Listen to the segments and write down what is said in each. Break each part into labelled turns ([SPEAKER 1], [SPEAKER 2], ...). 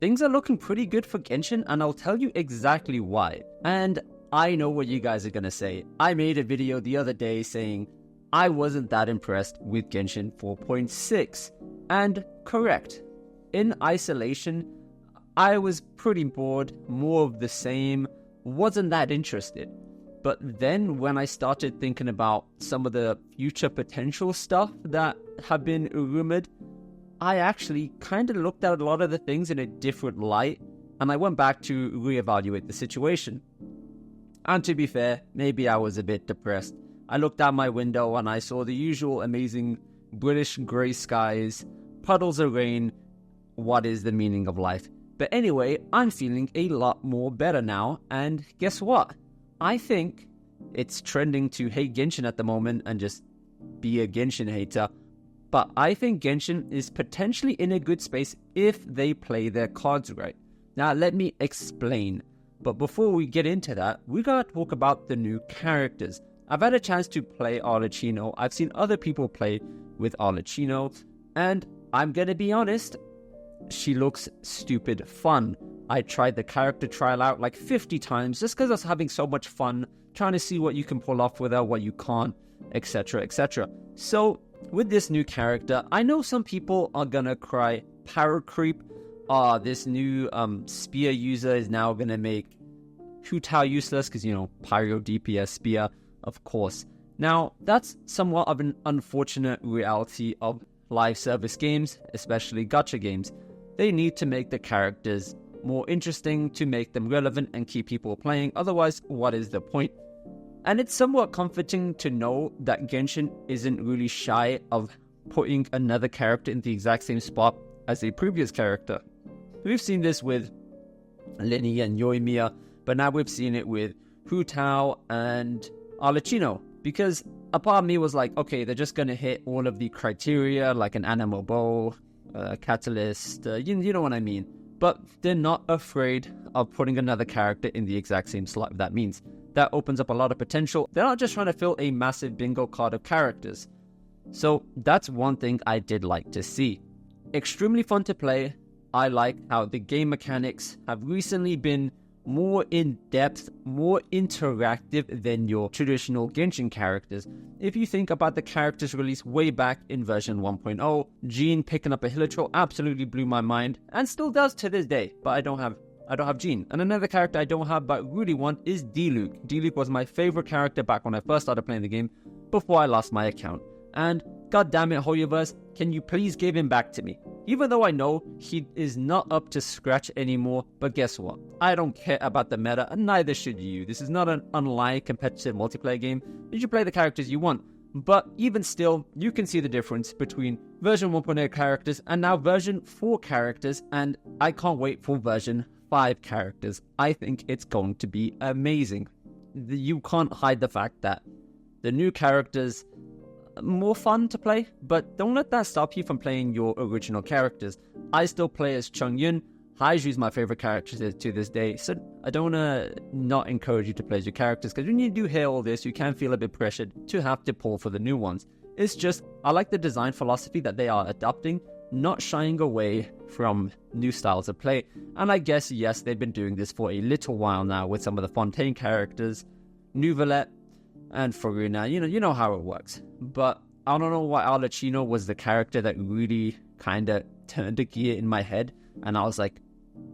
[SPEAKER 1] Things are looking pretty good for Genshin, and I'll tell you exactly why. And I know what you guys are gonna say. I made a video the other day saying I wasn't that impressed with Genshin 4.6. And correct. In isolation, I was pretty bored, more of the same, wasn't that interested. But then when I started thinking about some of the future potential stuff that have been rumored, I actually kind of looked at a lot of the things in a different light, and I went back to reevaluate the situation. And to be fair, maybe I was a bit depressed. I looked out my window and I saw the usual amazing British grey skies, puddles of rain. What is the meaning of life? But anyway, I'm feeling a lot more better now, and guess what? I think it's trending to hate Genshin at the moment and just be a Genshin hater. But I think Genshin is potentially in a good space if they play their cards right. Now, let me explain. But before we get into that, we gotta talk about the new characters. I've had a chance to play Arlecchino. I've seen other people play with Arlecchino. And I'm gonna be honest, she looks stupid fun. I tried the character trial out like 50 times just because I was having so much fun trying to see what you can pull off with her, what you can't, etc, etc. So, with this new character, I know some people are gonna cry power creep. This new spear user is now gonna make Hu Tao useless because, pyro DPS spear, of course. Now, that's somewhat of an unfortunate reality of live service games, especially gacha games. They need to make the characters more interesting to make them relevant and keep people playing. Otherwise, what is the point? And it's somewhat comforting to know that Genshin isn't really shy of putting another character in the exact same spot as a previous character. We've seen this with Lini and Yoimiya, but now we've seen it with Hu Tao and Arlecchino. Because a part of me was like, okay, they're just going to hit all of the criteria, like an animal bow, catalyst, you know what I mean. But they're not afraid of putting another character in the exact same slot, if that means. That opens up a lot of potential. They're not just trying to fill a massive bingo card of characters. So that's one thing I did like to see. Extremely fun to play. I like how the game mechanics have recently been more in-depth, more interactive than your traditional Genshin characters. If you think about the characters released way back in version 1.0, Jean picking up a Hilichurl absolutely blew my mind, and still does to this day, but I don't have Jean. And another character I don't have but really want is Diluc. Diluc was my favorite character back when I first started playing the game, before I lost my account. And goddammit, Hoyoverse, can you please give him back to me? Even though I know he is not up to scratch anymore, but guess what? I don't care about the meta, and neither should you. This is not an online competitive multiplayer game. You should play the characters you want. But even still, you can see the difference between version 1.0 characters and now version 4 characters, and I can't wait for version 5 characters. I think it's going to be amazing. You can't hide the fact that the new characters more fun to play, but don't let that stop you from playing your original characters. I still play as Chongyun. Haiju is my favorite character to this day, so I don't want to not encourage you to play as your characters, because when you do hear all this, you can feel a bit pressured to have to pull for the new ones. It's just, I like the design philosophy that they are adopting, not shying away from new styles of play. And I guess, yes, they've been doing this for a little while now with some of the Fontaine characters, Nuvalet, and Faruna. You know how it works. But I don't know why Arlecchino was the character that really kind of turned a gear in my head, and I was like,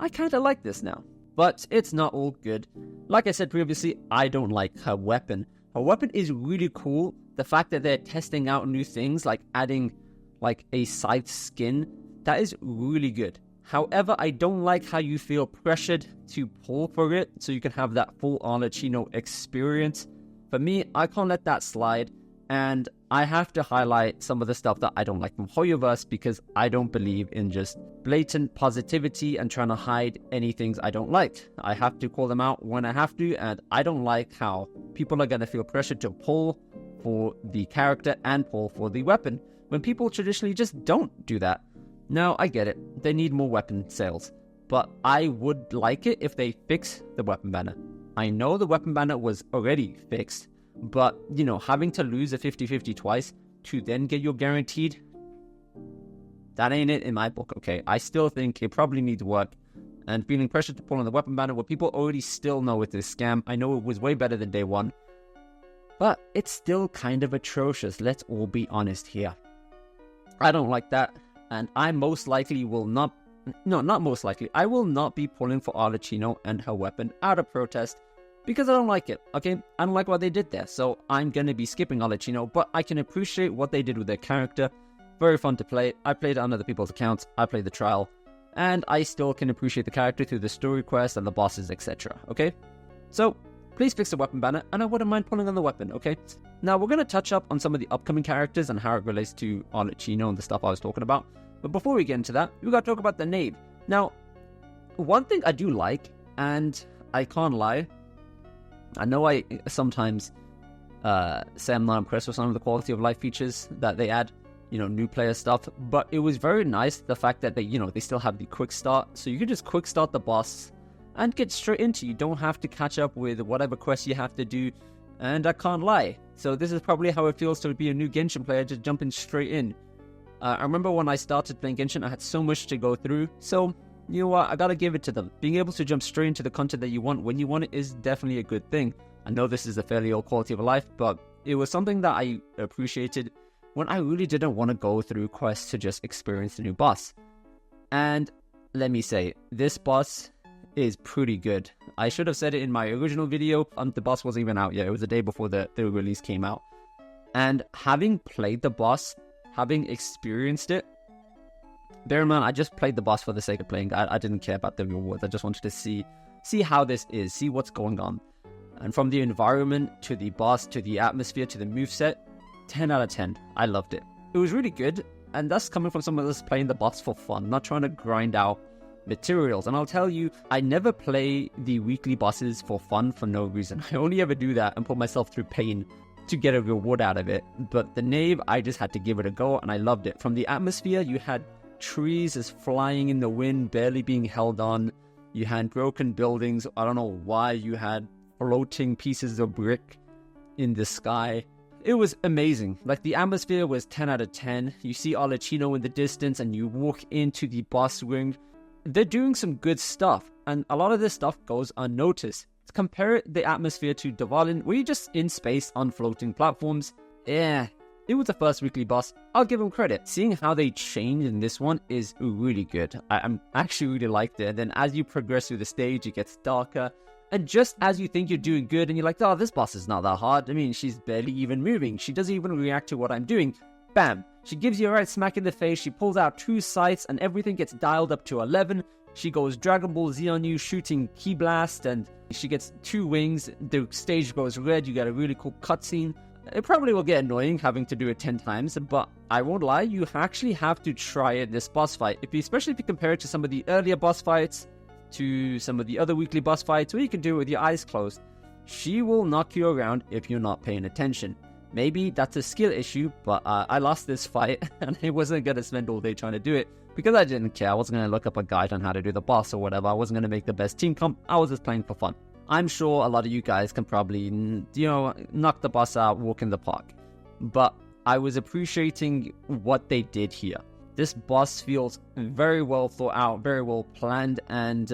[SPEAKER 1] I kind of like this now. But it's not all good. Like I said previously, I don't like her weapon. Her weapon is really cool. The fact that they're testing out new things, like adding like a scythe skin, that is really good. However, I don't like how you feel pressured to pull for it so you can have that full Arlecchino experience. For me, I can't let that slide, and I have to highlight some of the stuff that I don't like from Hoyoverse, because I don't believe in just blatant positivity and trying to hide any things I don't like. I have to call them out when I have to, and I don't like how people are going to feel pressured to pull for the character and pull for the weapon, when people traditionally just don't do that. Now, I get it, they need more weapon sales, but I would like it if they fix the weapon banner. I know the weapon banner was already fixed, but, having to lose a 50-50 twice to then get your guaranteed, that ain't it in my book, okay? I still think it probably needs work. and feeling pressured to pull on the weapon banner where people already still know it's a scam. I know it was way better than day one, but it's still kind of atrocious. Let's all be honest here. I don't like that, and I most likely will not, no, not most likely, I will not be pulling for Arlecchino and her weapon out of protest because I don't like it, okay? I don't like what they did there, so I'm going to be skipping Arlecchino, but I can appreciate what they did with their character. Very fun to play. I played on other people's accounts, I played the trial, and I still can appreciate the character through the story quests and the bosses, etc., okay? So, please fix the weapon banner, and I wouldn't mind pulling on the weapon, okay? Now, we're going to touch up on some of the upcoming characters and how it relates to Arlecchino and the stuff I was talking about. But before we get into that, we got to talk about the knave. Now, one thing I do like, and I can't lie, I know I sometimes say I'm not impressed with some of the quality of life features that they add, you know, new player stuff, but it was very nice the fact that they, you know, they still have the quick start, so you can just quick start the boss and get straight into it. You don't have to catch up with whatever quest you have to do, and I can't lie. So this is probably how it feels to be a new Genshin player, just jumping straight in. I remember when I started playing Genshin, I had so much to go through, so you know what, I gotta give it to them. Being able to jump straight into the content that you want when you want it is definitely a good thing. I know this is a fairly old quality of life, but it was something that I appreciated when I really didn't want to go through quests to just experience the new boss. And let me say, this boss is pretty good. I should have said it in my original video. The boss wasn't even out yet. It was the day before the release came out. And having played the boss, having experienced it, bear in mind, I just played the boss for the sake of playing. I didn't care about the rewards. I just wanted to see how this is, see what's going on. And from the environment, to the boss, to the atmosphere, to the moveset, 10 out of 10. I loved it. It was really good, and that's coming from someone that's playing the boss for fun, not trying to grind out materials. And I'll tell you, I never play the weekly bosses for fun for no reason. I only ever do that and put myself through pain to get a reward out of it. But the knave, I just had to give it a go, and I loved it. From the atmosphere, you had trees just flying in the wind, barely being held on. You had broken buildings. I don't know why. You had floating pieces of brick in the sky. It was amazing. Like, the atmosphere was 10 out of 10. You see Arlecchino in the distance and you walk into the boss ring. They're doing some good stuff, and a lot of this stuff goes unnoticed. Compare the atmosphere to Dvalin, where you're just in space on floating platforms. Yeah, it was the first weekly boss. I'll give them credit. Seeing how they changed in this one is really good. I'm actually really liked it. And then as you progress through the stage, it gets darker. And just as you think you're doing good, and you're like, oh, this boss is not that hard. I mean, she's barely even moving. She doesn't even react to what I'm doing. Bam! She gives you a right smack in the face. She pulls out 2 sights, and everything gets dialed up to 11. She goes Dragon Ball Z on you, shooting Ki Blast, and she gets 2 wings. The stage goes red. You get a really cool cutscene. It probably will get annoying having to do it 10 times, but I won't lie, you actually have to try it this boss fight. Especially if you compare it to some of the earlier boss fights, to some of the other weekly boss fights, where you can do it with your eyes closed. She will knock you around if you're not paying attention. Maybe that's a skill issue, but I lost this fight, and I wasn't going to spend all day trying to do it, because I didn't care. I wasn't going to look up a guide on how to do the boss or whatever. I wasn't going to make the best team comp. I was just playing for fun. I'm sure a lot of you guys can probably, you know, knock the boss out, walk in the park. But I was appreciating what they did here. This boss feels very well thought out, very well planned, and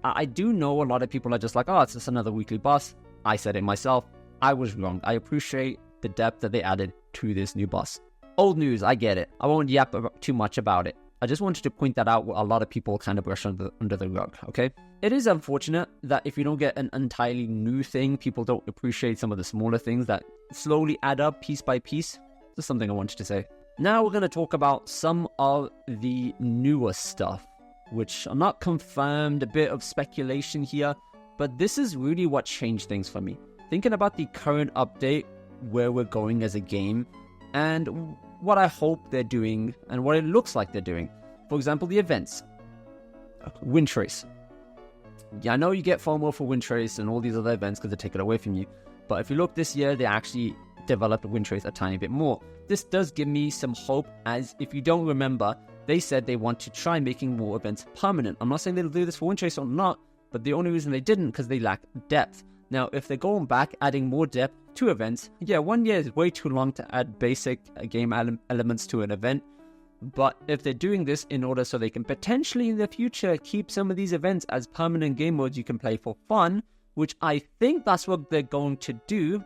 [SPEAKER 1] I do know a lot of people are just like, oh, it's just another weekly boss. I said it myself. I was wrong. I appreciate the depth that they added to this new boss. Old news, I get it. I won't yap too much about it. I just wanted to point that out where a lot of people kind of brush under the rug, okay? It is unfortunate that if you don't get an entirely new thing, people don't appreciate some of the smaller things that slowly add up piece by piece. Just something I wanted to say. Now we're going to talk about some of the newer stuff, which are not confirmed, a bit of speculation here, but this is really what changed things for me. Thinking about the current update, where we're going as a game, and what I hope they're doing, and what it looks like they're doing. For example, the events. Wind Trace. Yeah, I know you get FOMO for Wind Trace and all these other events because they take it away from you, but if you look this year, they actually developed Wind Trace a tiny bit more. This does give me some hope, as if you don't remember, they said they want to try making more events permanent. I'm not saying they'll do this for Wind Trace or not, but the only reason they didn't because they lack depth. Now, if they're going back, adding more depth to events, yeah, 1 year is way too long to add basic game elements to an event. But if they're doing this in order so they can potentially in the future keep some of these events as permanent game modes you can play for fun, which I think that's what they're going to do,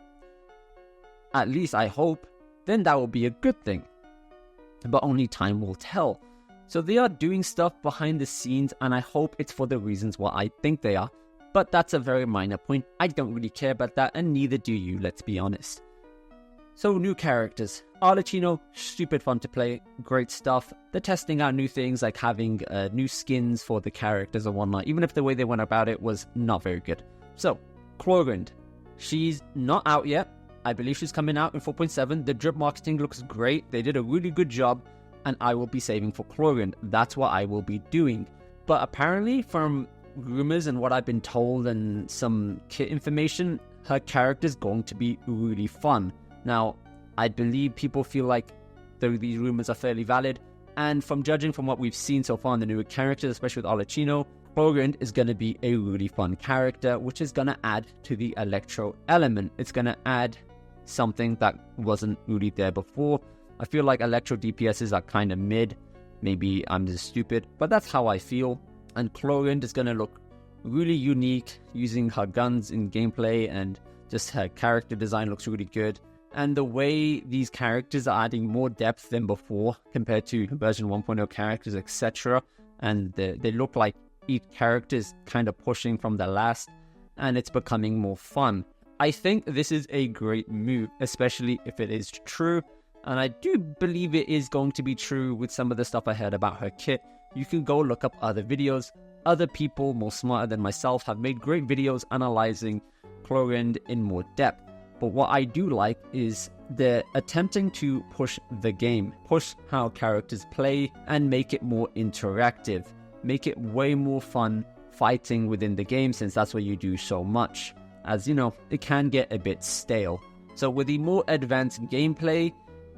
[SPEAKER 1] at least I hope, then that will be a good thing. But only time will tell. So they are doing stuff behind the scenes, and I hope it's for the reasons what I think they are. But that's a very minor point. I don't really care about that, and neither do you, let's be honest. So new characters. Arlecchino, stupid fun to play, great stuff. They're testing out new things like having new skins for the characters and whatnot, even if the way they went about it was not very good. So, Clorinde. She's not out yet. I believe she's coming out in 4.7. The drip marketing looks great. They did a really good job, and I will be saving for Clorinde. That's what I will be doing. But apparently, from rumors and what I've been told and some kit information, her character's going to be really fun. Now, I believe people feel like these rumors are fairly valid, and from judging from what we've seen so far in the newer characters, especially with Arlecchino, Clorinde is going to be a really fun character, which is going to add to the electro element. It's going to add something that wasn't really there before. I feel like electro DPSs are kind of mid. Maybe I'm just stupid, but that's how I feel. And Clorinde is going to look really unique using her guns in gameplay, and just her character design looks really good. And the way these characters are adding more depth than before compared to version 1.0 characters, etc. And they look like each character is kind of pushing from the last, and it's becoming more fun. I think this is a great move, especially if it is true. And I do believe it is going to be true with some of the stuff I heard about her kit. You can go look up other videos. Other people more smarter than myself have made great videos analyzing Clorinde in more depth. But what I do like is they're attempting to push the game, push how characters play, and make it more interactive. Make it way more fun fighting within the game, since that's where you do so much. As you know, it can get a bit stale. So with the more advanced gameplay,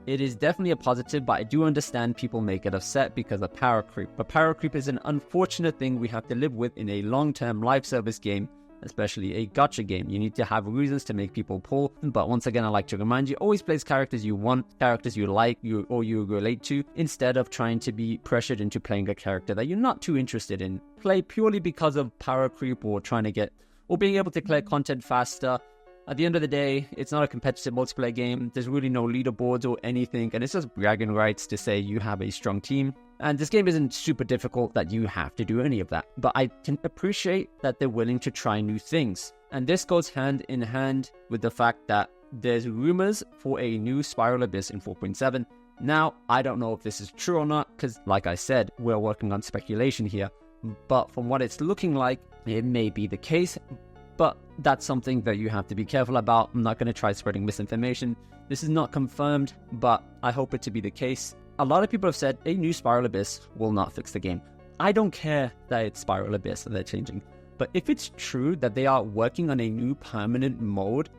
[SPEAKER 1] it is definitely a positive, but I do understand people may get upset because of power creep. But power creep is an unfortunate thing we have to live with in a long-term live service game, especially a gacha game. You need to have reasons to make people pull. But once again, I like to remind you, always play characters you want, characters you like, or you relate to, instead of trying to be pressured into playing a character that you're not too interested in. Play purely because of power creep or trying to get, or being able to clear content faster. At the end of the day, it's not a competitive multiplayer game. There's really no leaderboards or anything, and it's just bragging rights to say you have a strong team. And this game isn't super difficult that you have to do any of that. But I can appreciate that they're willing to try new things. And this goes hand in hand with the fact that there's rumors for a new Spiral Abyss in 4.7. Now, I don't know if this is true or not, because like I said, we're working on speculation here. But from what it's looking like, it may be the case. But that's something that you have to be careful about. I'm not going to try spreading misinformation. This is not confirmed, but I hope it to be the case. A lot of people have said a new Spiral Abyss will not fix the game. I don't care that it's Spiral Abyss that they're changing. But if it's true that they are working on a new permanent mode,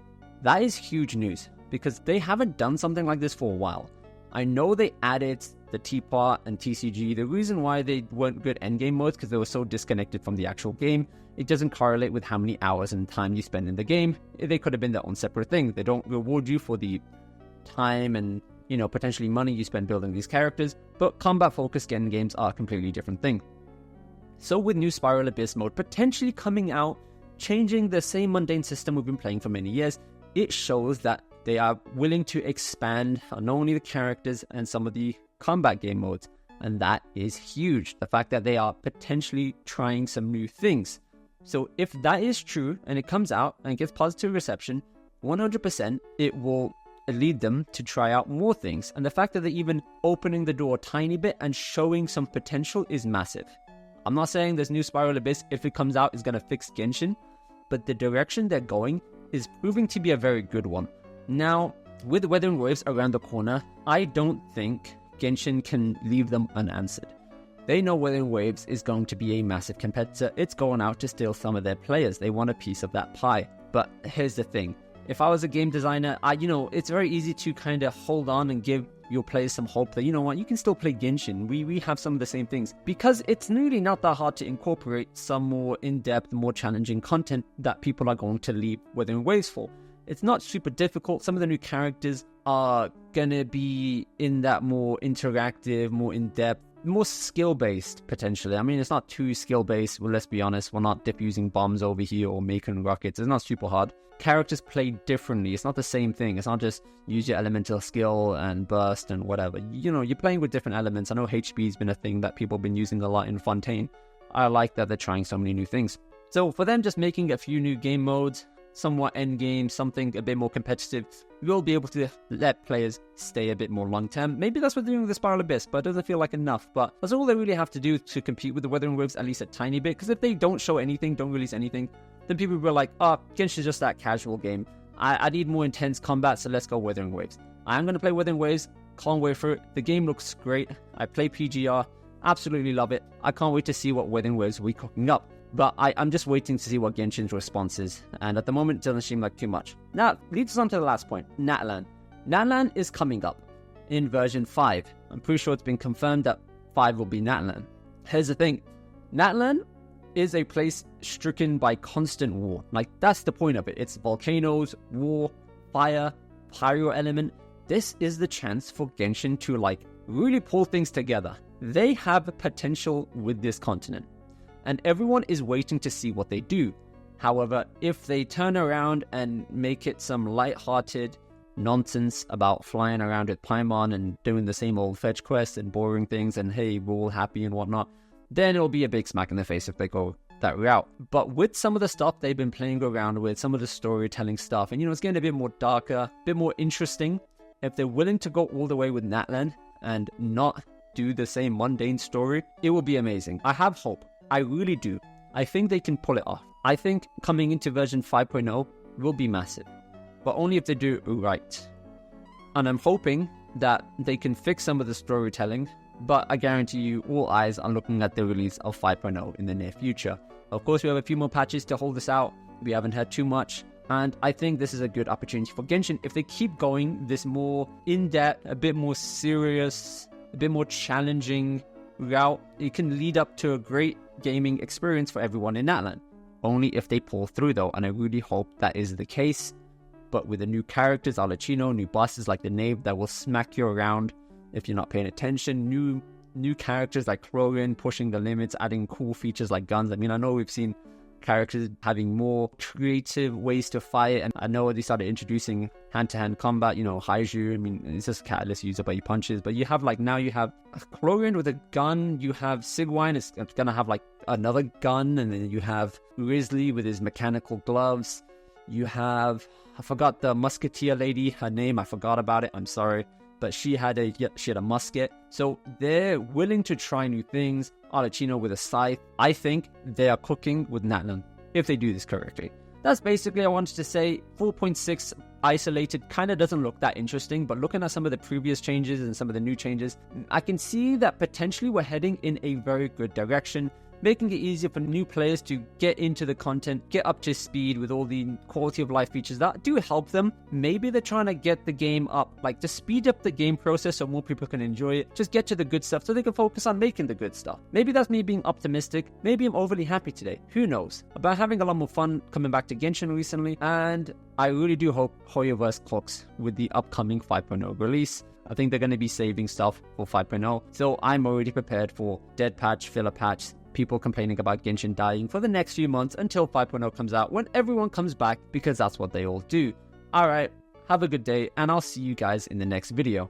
[SPEAKER 1] that is huge news, because they haven't done something like this for a while. I know they added the Teapot and TCG. The reason why they weren't good endgame modes because they were so disconnected from the actual game. It doesn't correlate with how many hours and time you spend in the game. They could have been their own separate thing. They don't reward you for the time and, potentially money you spend building these characters. But combat-focused end games are a completely different thing. So with new Spiral Abyss mode potentially coming out, changing the same mundane system we've been playing for many years, it shows that they are willing to expand not only the characters and some of the combat game modes. And that is huge. The fact that they are potentially trying some new things. So if that is true and it comes out and gets positive reception, 100% it will lead them to try out more things. And the fact that they're even opening the door a tiny bit and showing some potential is massive. I'm not saying this new Spiral Abyss, if it comes out, is going to fix Genshin, but the direction they're going is proving to be a very good one. Now, with Wuthering Waves around the corner, I don't think Genshin can leave them unanswered. They know Wuthering Waves is going to be a massive competitor. It's going out to steal some of their players. They want a piece of that pie. But here's the thing. If I was a game designer, it's very easy to kind of hold on and give your players some hope that, you can still play Genshin. We have some of the same things. Because it's really not that hard to incorporate some more in-depth, more challenging content that people are going to leave Wuthering Waves for. It's not super difficult. Some of the new characters are gonna be in that more interactive, more in-depth, more skill-based, potentially. I mean, it's not too skill-based. Well, let's be honest. We're not diffusing bombs over here or making rockets. It's not super hard. Characters play differently. It's not the same thing. It's not just use your elemental skill and burst and whatever. You know, you're playing with different elements. I know HP has been a thing that people have been using a lot in Fontaine. I like that they're trying so many new things. So for them just making a few new game modes, somewhat endgame, something a bit more competitive, we'll be able to let players stay a bit more long-term. Maybe that's what they're doing with the Spiral Abyss, but it doesn't feel like enough. But that's all they really have to do to compete with the Wuthering Waves, at least a tiny bit. Because if they don't show anything, don't release anything, then people will be like, oh, Genshin's just that casual game. I need more intense combat, so let's go Wuthering Waves. I am going to play Wuthering Waves. Can't wait for it. The game looks great. I play PGR. Absolutely love it. I can't wait to see what Wuthering Waves will be cooking up. But I'm just waiting to see what Genshin's response is. And at the moment, it doesn't seem like too much. Now, leads us on to the last point. Natlan. Natlan is coming up in version 5. I'm pretty sure it's been confirmed that 5 will be Natlan. Here's the thing. Natlan is a place stricken by constant war. Like, that's the point of it. It's volcanoes, war, fire, pyro element. This is the chance for Genshin to, like, really pull things together. They have potential with this continent. And everyone is waiting to see what they do. However, if they turn around and make it some light-hearted nonsense about flying around with Paimon and doing the same old fetch quests and boring things and hey, we're all happy and whatnot, then it'll be a big smack in the face if they go that route. But with some of the stuff they've been playing around with, some of the storytelling stuff, and it's getting a bit more darker, a bit more interesting, if they're willing to go all the way with Natlan and not do the same mundane story, it will be amazing. I have hope. I really do. I think they can pull it off. I think coming into version 5.0 will be massive, but only if they do it right. And I'm hoping that they can fix some of the storytelling, but I guarantee you all eyes are looking at the release of 5.0 in the near future. Of course, we have a few more patches to hold this out. We haven't had too much, and I think this is a good opportunity for Genshin. If they keep going this more in-depth, a bit more serious, a bit more challenging route, it can lead up to a great gaming experience for everyone in Natlan. Only if they pull through though, and I really hope that is the case. But with the new characters, Arlecchino, new bosses like the Knave that will smack you around if you're not paying attention, new characters like Clorinde pushing the limits, adding cool features like guns. I mean, I know we've seen characters having more creative ways to fight, and I know they started introducing hand-to-hand combat, Haiju. I mean, it's just catalyst user, but he punches. But you have now you have Clorinde with a gun, you have Sigwine, it's gonna have another gun, and then you have Grizzly with his mechanical gloves. You have, I forgot the musketeer lady, her name, I forgot about it, I'm sorry. But she had a musket. So they're willing to try new things. Arlecchino with a scythe. I think they are cooking with Natlan if they do this correctly. That's basically I wanted to say. 4.6 isolated kind of doesn't look that interesting, but looking at some of the previous changes and some of the new changes, I can see that potentially we're heading in a very good direction, making it easier for new players to get into the content, get up to speed with all the quality of life features that do help them. Maybe they're trying to get the game up, to speed up the game process so more people can enjoy it. Just get to the good stuff so they can focus on making the good stuff. Maybe that's me being optimistic. Maybe I'm overly happy today. Who knows? But I'm having a lot more fun coming back to Genshin recently, and I really do hope Hoyoverse clocks with the upcoming 5.0 release. I think they're going to be saving stuff for 5.0, so I'm already prepared for dead patch, filler patch, people complaining about Genshin dying for the next few months until 5.0 comes out when everyone comes back, because that's what they all do. Alright, have a good day, and I'll see you guys in the next video.